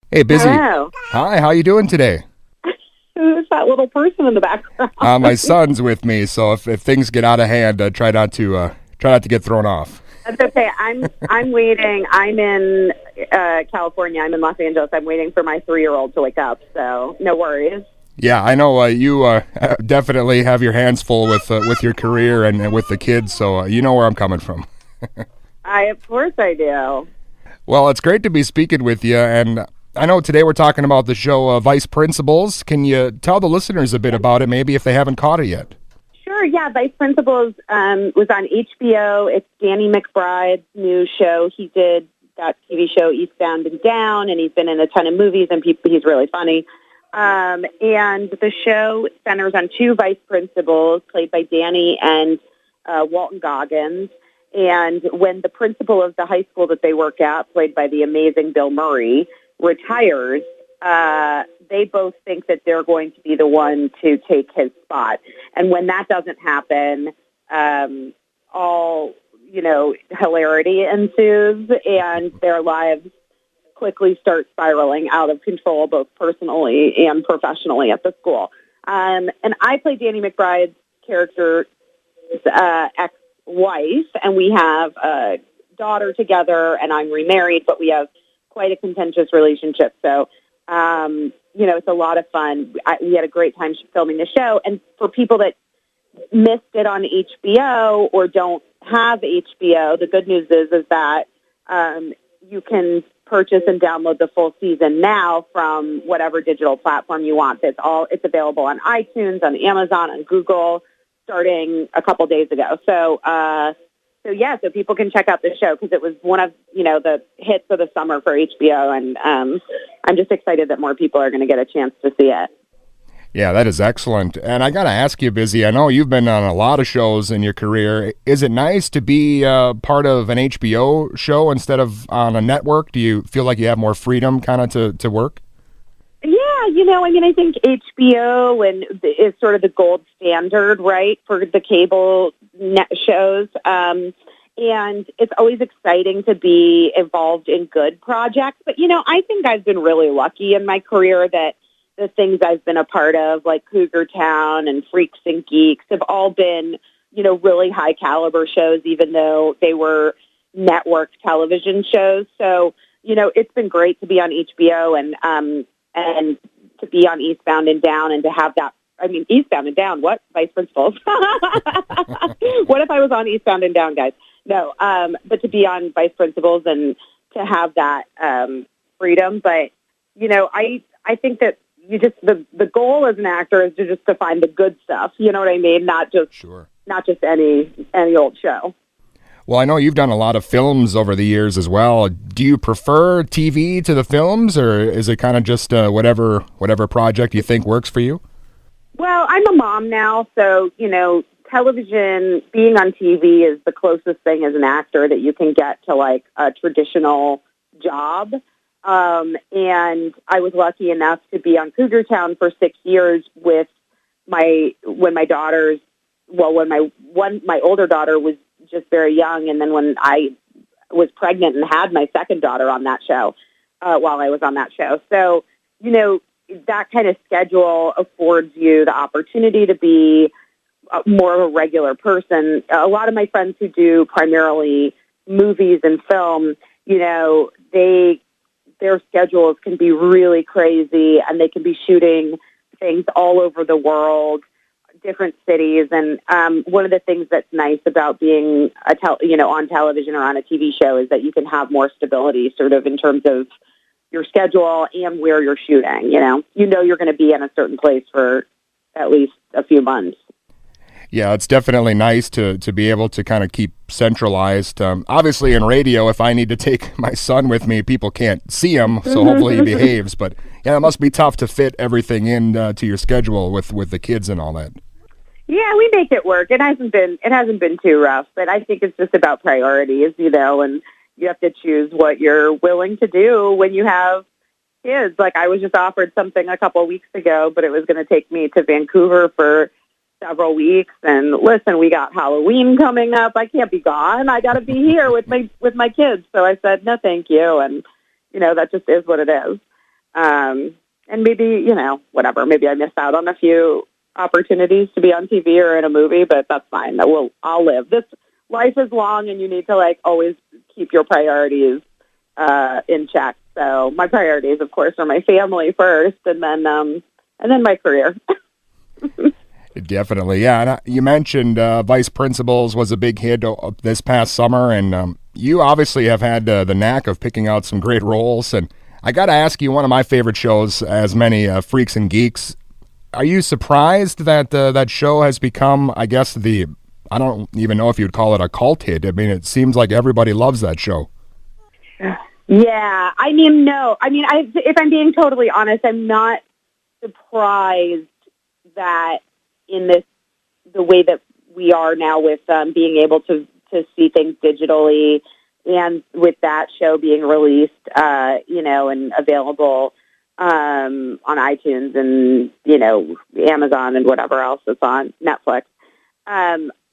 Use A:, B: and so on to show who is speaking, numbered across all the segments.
A: Hey, Busy.
B: Hello.
A: Hi, how you doing today?
B: Who's that little person in the background?
A: My son's with me, so if things get out of hand, try not to get thrown off.
B: That's okay. I'm waiting. I'm in California. I'm in Los Angeles. I'm waiting for my 3-year-old to wake up. So no worries.
A: Yeah, I know you definitely have your hands full with your career and with the kids, so you know where I'm coming from.
B: Of course I do.
A: Well, it's great to be speaking with you, and I know today we're talking about the show Vice Principals. Can you tell the listeners a bit about it, maybe if they haven't caught it yet?
B: Sure. Yeah. Vice Principals was on HBO. It's Danny McBride's new show. He did that TV show Eastbound and Down, and he's been in a ton of movies, and he's really funny. And the show centers on two vice principals played by Danny and Walton Goggins. And when the principal of the high school that they work at, played by the amazing Bill Murray, retires, they both think that they're going to be the one to take his spot. And when that doesn't happen, all, hilarity ensues, and their lives quickly start spiraling out of control, both personally and professionally at the school. And I play Danny McBride's character's ex-wife, and we have a daughter together, and I'm remarried, but we have quite a contentious relationship. So, it's a lot of fun. We had a great time filming the show. And for people that missed it on HBO or don't have HBO, the good news is that you can purchase and download the full season now from whatever digital platform you want. It's available on iTunes, on Amazon, on Google, starting a couple days ago. So people can check out the show because it was one of, the hits of the summer for HBO, and I'm just excited that more people are going to get a chance to see it.
A: Yeah, that is excellent. And I got to ask you, Busy, I know you've been on a lot of shows in your career. Is it nice to be part of an HBO show instead of on a network? Do you feel like you have more freedom kind of to work?
B: Yeah, I think HBO is sort of the gold standard, right, for the cable net shows. And it's always exciting to be involved in good projects. But, I think I've been really lucky in my career that the things I've been a part of, like Cougar Town and Freaks and Geeks, have all been, really high caliber shows, even though they were network television shows. So, it's been great to be on HBO and to be on Eastbound and Down and to have that. I mean, Eastbound and Down, what? Vice Principals. What if I was on Eastbound and Down, guys? No, but to be on Vice Principals and to have that freedom. But, I think that the goal as an actor is to find the good stuff. You know what I mean? Not just any old show.
A: Well, I know you've done a lot of films over the years as well. Do you prefer TV to the films, or is it kind of just whatever project you think works for you?
B: Well, I'm a mom now, so, television, being on TV is the closest thing as an actor that you can get to, like, a traditional job. And I was lucky enough to be on Cougar Town for 6 years when my older daughter was just very young, and then when I was pregnant and had my second daughter on that show, while I was on that show. So, that kind of schedule affords you the opportunity to be more of a regular person. A lot of my friends who do primarily movies and film, their schedules can be really crazy, and they can be shooting things all over the world, different cities. And one of the things that's nice about being on television or on a TV show is that you can have more stability, sort of in terms of your schedule and where you're shooting. You're going to be in a certain place for at least a few months.
A: Yeah, it's definitely nice to be able to kind of keep centralized. Obviously, in radio, if I need to take my son with me, people can't see him, so hopefully he behaves. But yeah, it must be tough to fit everything in to your schedule with the kids and all that.
B: Yeah, we make it work. It hasn't been too rough, but I think it's just about priorities, and you have to choose what you're willing to do when you have kids. Like, I was just offered something a couple of weeks ago, but it was going to take me to Vancouver for several weeks. And listen, we got Halloween coming up. I can't be gone. I got to be here with my kids. So I said, no, thank you. And, that just is what it is. And maybe, whatever, maybe I missed out on a few opportunities to be on TV or in a movie, but that's fine. I'll live. This life is long, and you need to always keep your priorities in check. So my priorities, of course, are my family first, and then my career.
A: Definitely, yeah. And you mentioned Vice Principals was a big hit this past summer, and you obviously have had the knack of picking out some great roles. And I got to ask you, one of my favorite shows, as many, Freaks and Geeks. Are you surprised that that show has become, I guess, I don't even know if you'd call it a cult hit. I mean, it seems like everybody loves that show.
B: Yeah, I mean, no. I mean, if I'm being totally honest, I'm not surprised that the way that we are now with being able to see things digitally, and with that show being released, and available on iTunes and, Amazon and whatever else is on Netflix.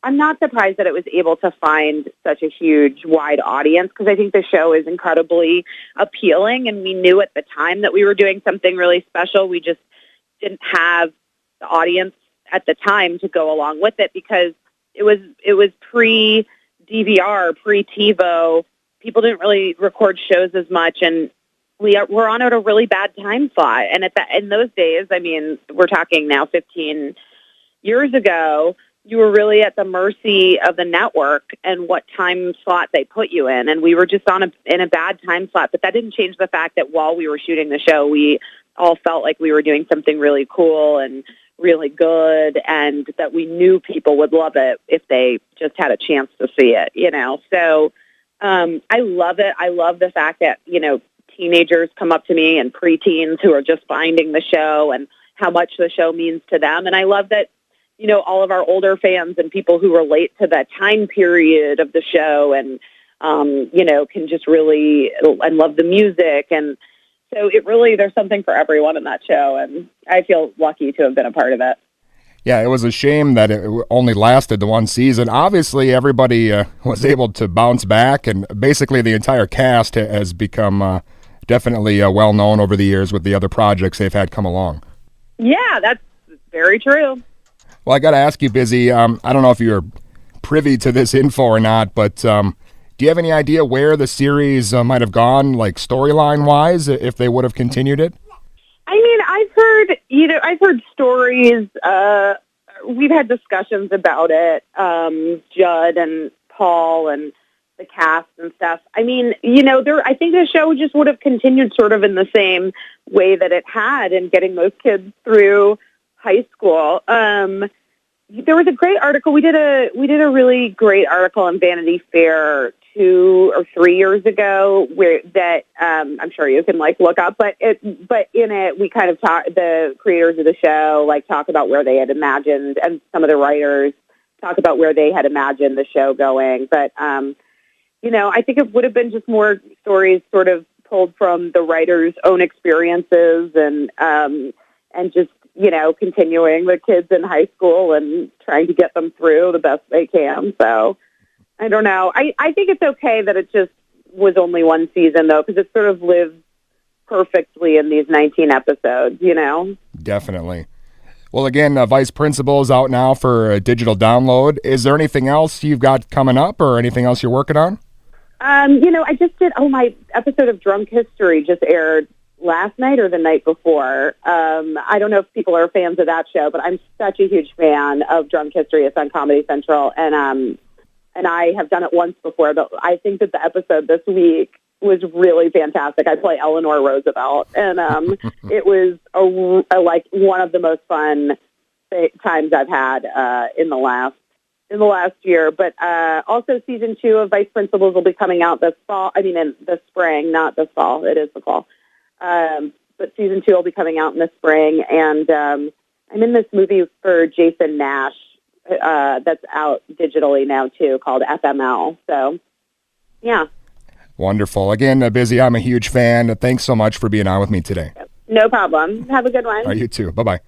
B: I'm not surprised that it was able to find such a huge, wide audience, because I think the show is incredibly appealing, and we knew at the time that we were doing something really special. We just didn't have the audience at the time to go along with it, because it was pre-DVR, pre-TiVo. People didn't really record shows as much, and we're on at a really bad time slot. And in those days, I mean, we're talking now 15 years ago, you were really at the mercy of the network and what time slot they put you in. And we were just in a bad time slot. But that didn't change the fact that while we were shooting the show, we all felt like we were doing something really cool and really good, and that we knew people would love it if they just had a chance to see it, So I love it. I love the fact that, teenagers come up to me and preteens who are just finding the show and how much the show means to them. And I love that, all of our older fans and people who relate to that time period of the show and, can just really, and love the music. And so there's something for everyone in that show. And I feel lucky to have been a part of it.
A: Yeah, it was a shame that it only lasted the one season. Obviously, everybody was able to bounce back, and basically the entire cast has become definitely well-known over the years with the other projects they've had come along.
B: Yeah, that's very true.
A: Well, I got to ask you, Busy, I don't know if you're privy to this info or not, but do you have any idea where the series might have gone, like storyline-wise, if they would have continued it?
B: I mean, I've heard stories. We've had discussions about it, Judd and Paul and the cast and stuff. I mean, I think the show just would have continued sort of in the same way that it had, in getting those kids through high school. There was a great article. We did a really great article in Vanity Fair 2 or 3 years ago, where that I'm sure you can look up. But in it, we kind of the creators of the show talk about where they had imagined, and some of the writers talk about where they had imagined the show going. But I think it would have been just more stories sort of pulled from the writers' own experiences, and just continuing the kids in high school and trying to get them through the best they can. So I don't know. I think it's okay that it just was only one season, though, because it sort of lives perfectly in these 19 episodes,
A: Definitely. Well, again, Vice Principal is out now for a digital download. Is there anything else you've got coming up, or anything else you're working on?
B: I just did, my episode of Drunk History just aired last night or the night before. I don't know if people are fans of that show, but I'm such a huge fan of Drunk History. It's on Comedy Central, and I have done it once before, but I think that the episode this week was really fantastic. I play Eleanor Roosevelt, and it was one of the most fun times I've had in the last year. But also, season 2 of Vice Principals will be coming out this fall. I mean, in the spring, not this fall. It is the fall. But season 2 will be coming out in the spring, and I'm in this movie for Jason Nash that's out digitally now too, called FML. So, yeah.
A: Wonderful. Again, Busy, I'm a huge fan. Thanks so much for being on with me today.
B: No problem. Have a good one.
A: You too. Bye-bye.